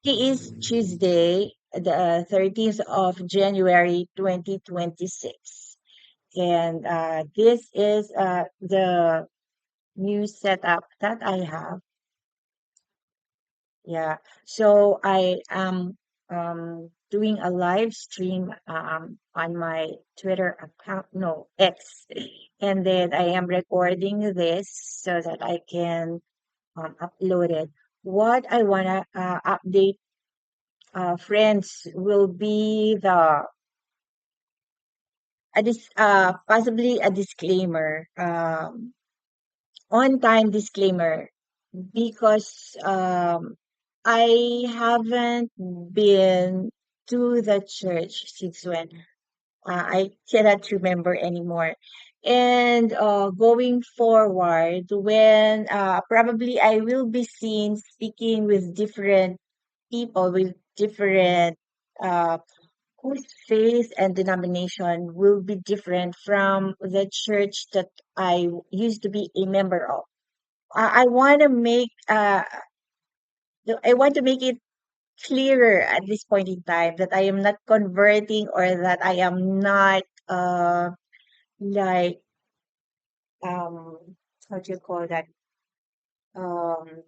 Today is Tuesday, the 13th of January 2026. And this is the new setup that I have. Yeah. So I am doing a live stream on my Twitter account, no, X. And then I am recording this so that I can upload it. What I want to update friends will be the possibly a disclaimer, on time disclaimer, because I haven't been to the church since when I cannot remember anymore. And going forward, when probably I will be seen speaking with different people with different uh, whose faith and denomination will be different from the church that I used to be a member of. I want to make I want to make it clearer at this point in time that I am not converting or that I am not like how do you call that, um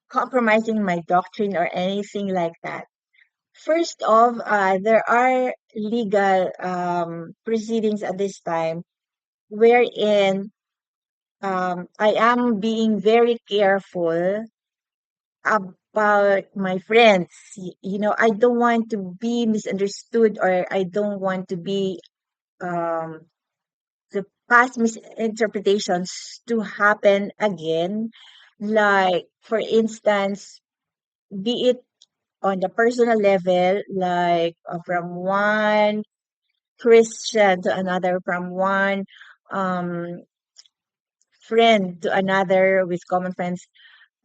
compromising my doctrine or anything like that. First off, there are legal proceedings at this time wherein I am being very careful about my friends. I don't want to be misunderstood, or I don't want to be um, the past misinterpretations to happen again. Like, for instance, be it on the personal level, like from one Christian to another, from one um, friend to another with common friends.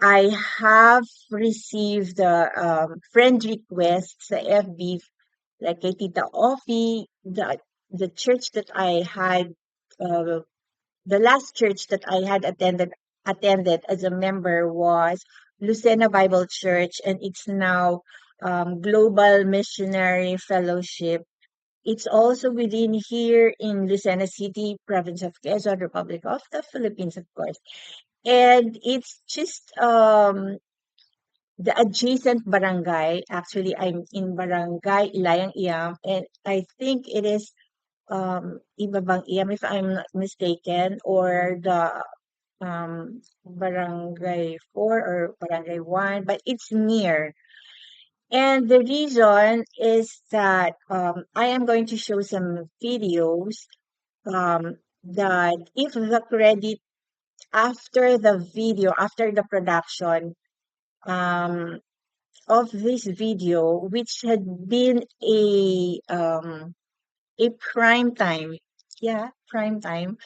I have received the friend requests sa FB, like kay Tita Offie, the church that I had, uh, the last church that I had attended as a member was Lucena Bible Church, and it's now Global Missionary Fellowship. It's also within here in Lucena City, province of Quezon, Republic of the Philippines, of course. And it's just the adjacent barangay. Actually, I'm in Barangay Ilayang Iam, and I think it is Ibabang Iam, if I'm not mistaken, or the Barangay 4 or Barangay 1, but it's near. And the reason is that I am going to show some videos that if the credit after the video, after the production um, of this video, which had been a prime time, yeah, prime time,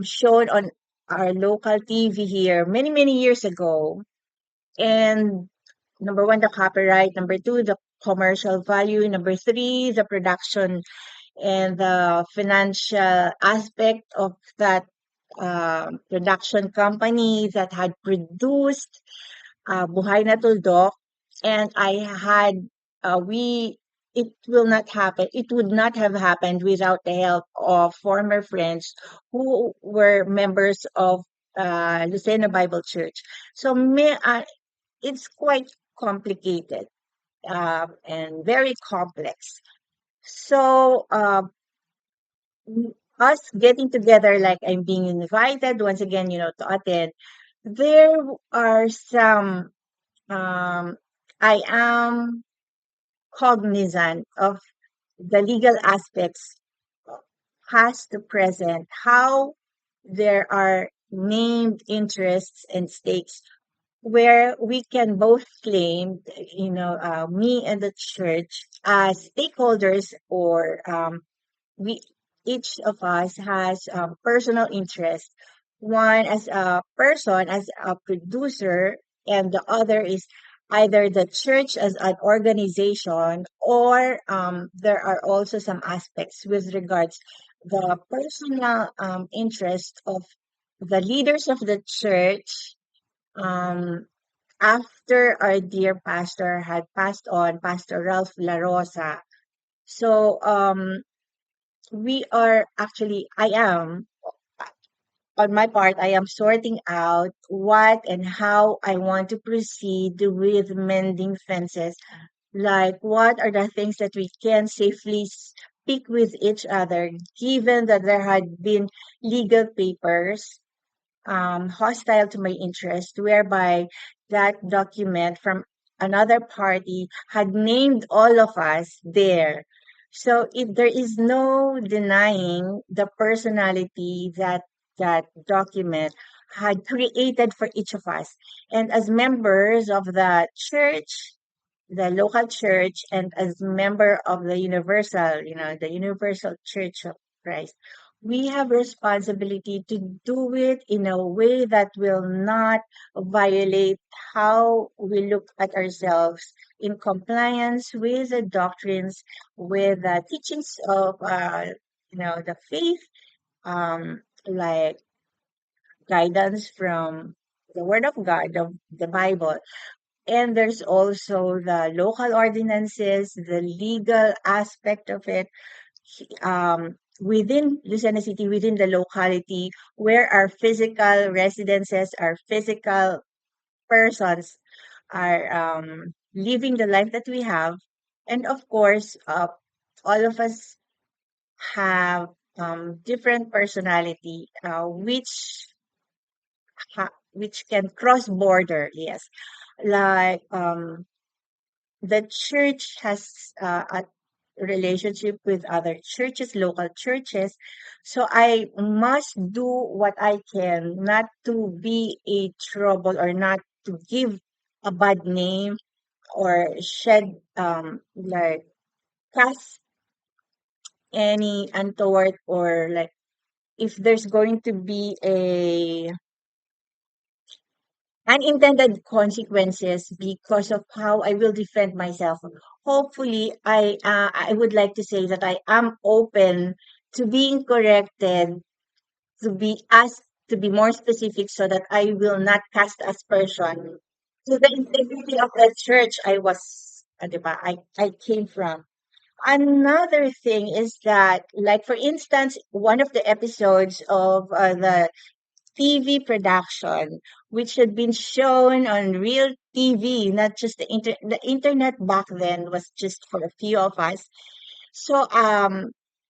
shown on our local TV here many many years ago. And number one, the copyright. Number two, the commercial value. Number three, the production and the financial aspect of that production company that had produced Buhay na Tuldok. And it will not happen. It would not have happened without the help of former friends who were members of Lucena Bible Church. So it's quite complicated and very complex. So us getting together, like I'm being invited once again, to attend. There are some. Um, I am cognizant of the legal aspects past to present, how there are named interests and stakes where we can both claim, me and the church as stakeholders, or we each of us has personal interest. One as a person, as a producer, and the other is either the church as an organization, or there are also some aspects with regards the personal interest of the leaders of the church, um, after our dear pastor had passed on, Pastor Ralph La Rosa. So we are actually, I am, on my part, I am sorting out what and how I want to proceed with mending fences. Like, what are the things that we can safely speak with each other, given that there had been legal papers hostile to my interest, whereby that document from another party had named all of us there. So there is no denying the personality that that document had created for each of us. And as members of the church, the local church, and as member of the universal, the universal church of Christ, we have responsibility to do it in a way that will not violate how we look at ourselves in compliance with the doctrines, with the teachings of the faith, like guidance from the word of God, the Bible. And there's also the local ordinances, the legal aspect of it, within Lucena City, within the locality where our physical residences, our physical persons are living the life that we have. And of course, all of us have different personality, which can cross border. Yes, like the church has a relationship with other churches, local churches. So I must do what I can not to be a trouble, or not to give a bad name, or shed like cast any untoward, or like if there's going to be a unintended consequences because of how I will defend myself. Hopefully, I would like to say that I am open to being corrected, to be asked to be more specific, so that I will not cast aspersion to the integrity of the church I came from. Another thing is that, like for instance, one of the episodes of the TV production, which had been shown on real TV, not just the internet back then was just for a few of us. So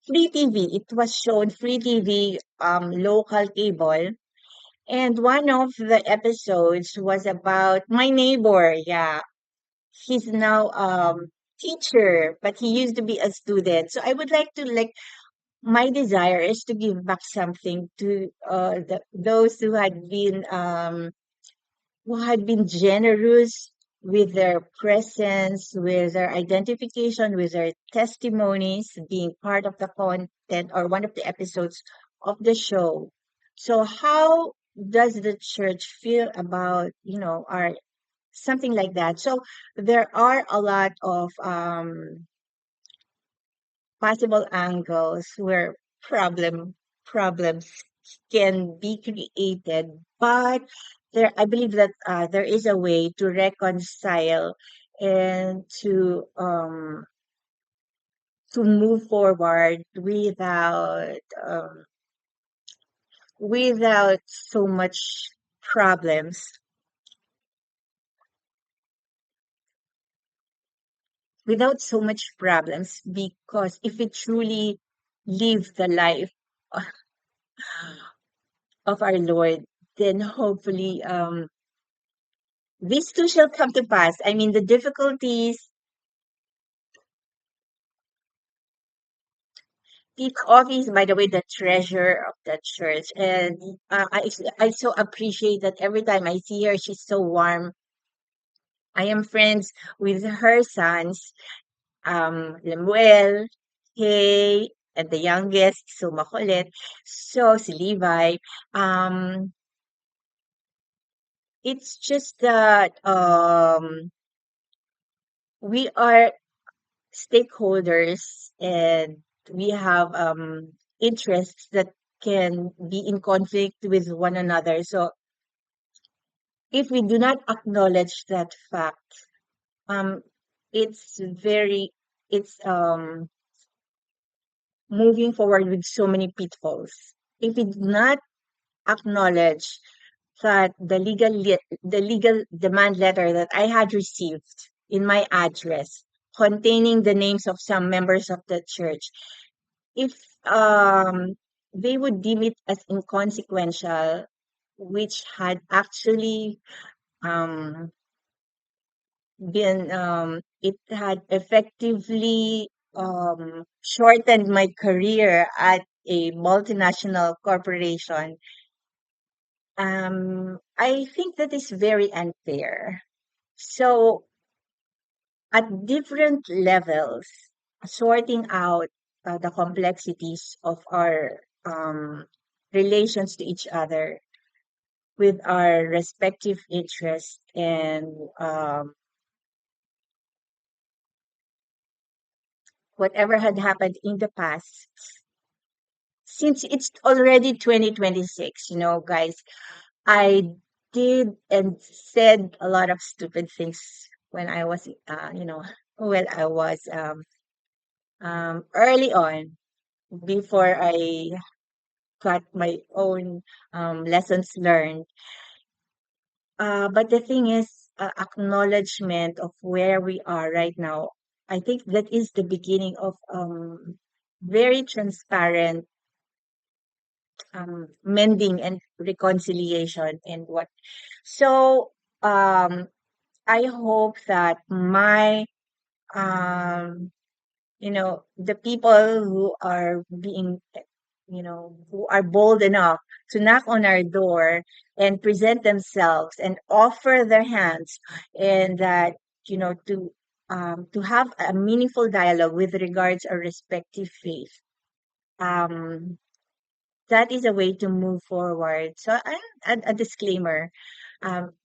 free TV, it was shown free TV, local cable. And one of the episodes was about my neighbor. Yeah, he's now teacher, but he used to be a student. So I would like to, like, my desire is to give back something to those who had been generous with their presence, with their identification, with their testimonies, being part of the content or one of the episodes of the show. So how does the church feel about, our something like that? So there are a lot of possible angles where problems can be created, but I believe that there is a way to reconcile and to move forward without so much problems, because if we truly live the life of our Lord, then hopefully this too shall come to pass. I mean, the difficulties, Pete Coffee is, by the way, the treasurer of the church, and I so appreciate that every time I see her, she's so warm. I am friends with her sons, Lemuel, Kay, and the youngest, so makulit, so si Levi. Um, it's just that we are stakeholders, and we have interests that can be in conflict with one another. So if we do not acknowledge that fact, um, it's very, it's moving forward with so many pitfalls. If we do not acknowledge that the legal demand letter that I had received in my address containing the names of some members of the church, if they would deem it as inconsequential, which had actually um been it had effectively shortened my career at a multinational corporation. I think that is very unfair. So at different levels, sorting out the complexities of our relations to each other with our respective interests and whatever had happened in the past, since it's already 2026, guys, I did and said a lot of stupid things when I was, when I was early on before I got my own lessons learned. But the thing is, acknowledgement of where we are right now. I think that is the beginning of very transparent mending and reconciliation and what. So um, I hope that my the people who are being who are bold enough to knock on our door and present themselves and offer their hands, and that to have a meaningful dialogue with regards our respective faith. um that is a way to move forward. So a disclaimer.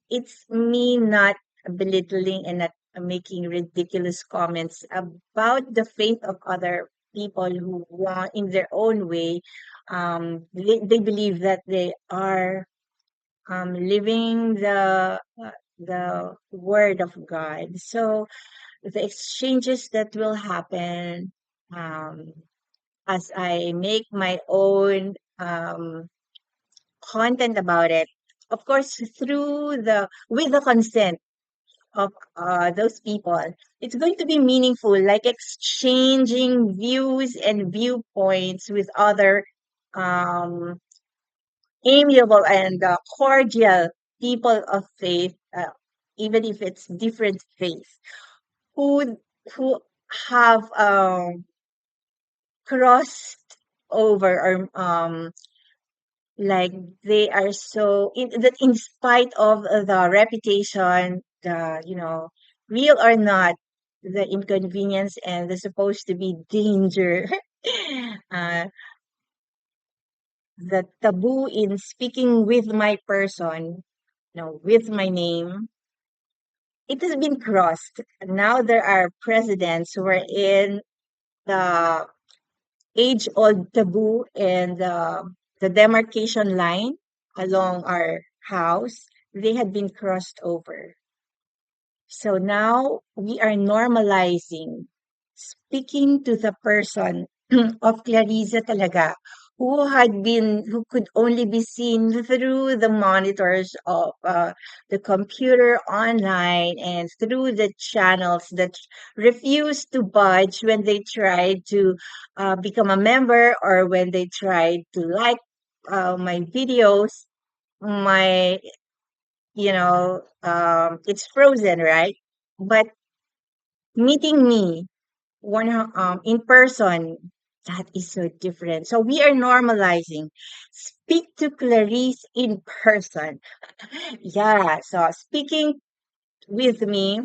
It's me not belittling and not making ridiculous comments about the faith of other people who want in their own way. They believe that they are living the word of God. So the exchanges that will happen um, as I make my own content about it, of course, through the with the consent of those people, it's going to be meaningful, like exchanging views and viewpoints with other um, amiable and cordial people of faith, even if it's different faith, who who have crossed over or like they are so that in spite of the reputation, the real or not, the inconvenience and the supposed to be danger, uh, the taboo in speaking with my person, with my name, it has been crossed. Now there are presidents who are in the age-old taboo and the demarcation line along our house, they had been crossed over. So now we are normalizing speaking to the person of Clarissa talaga, who could only be seen through the monitors of the computer online and through the channels that refuse to budge when they try to become a member, or when they try to like my videos. My it's frozen, right? But meeting me in person, that is so different. So we are normalizing. Speak to Clarice in person. Yeah, so speaking with me,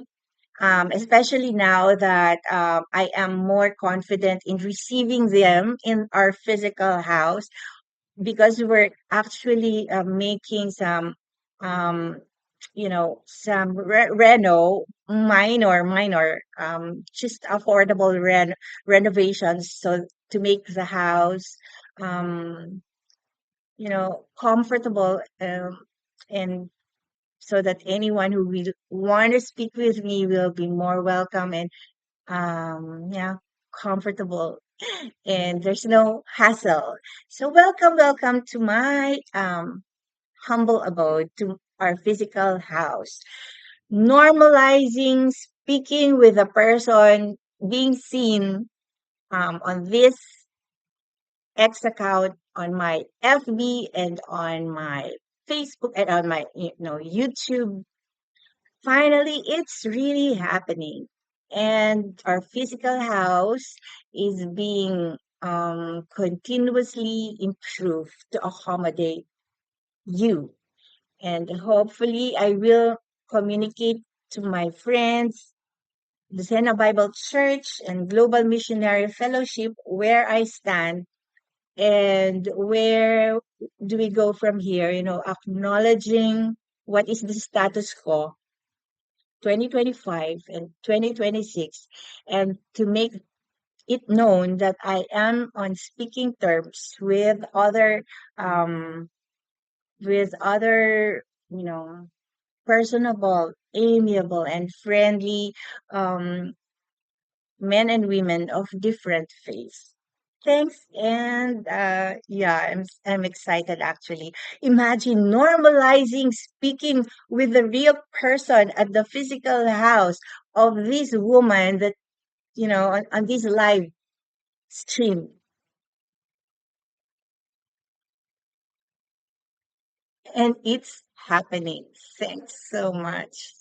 especially now that I am more confident in receiving them in our physical house, because we're actually making some um some minor just affordable renovations, so to make the house comfortable and so that anyone who will want to speak with me will be more welcome and yeah, comfortable, and there's no hassle. So welcome to my humble abode, to our physical house. Normalizing speaking with a person being seen on this X account, on my FB, and on my Facebook, and on my YouTube. Finally, it's really happening. And our physical house is being continuously improved to accommodate you. And hopefully, I will communicate to my friends, the Sena Bible Church and Global Missionary Fellowship, where I stand and where do we go from here, acknowledging what is the status quo 2025 and 2026, and to make it known that I am on speaking terms um with other, personable, amiable, and friendly um men and women of different faiths. Thanks, and yeah, I'm excited actually. Imagine normalizing speaking with the real person at the physical house of this woman that on this live stream, and it's happening. Thanks so much.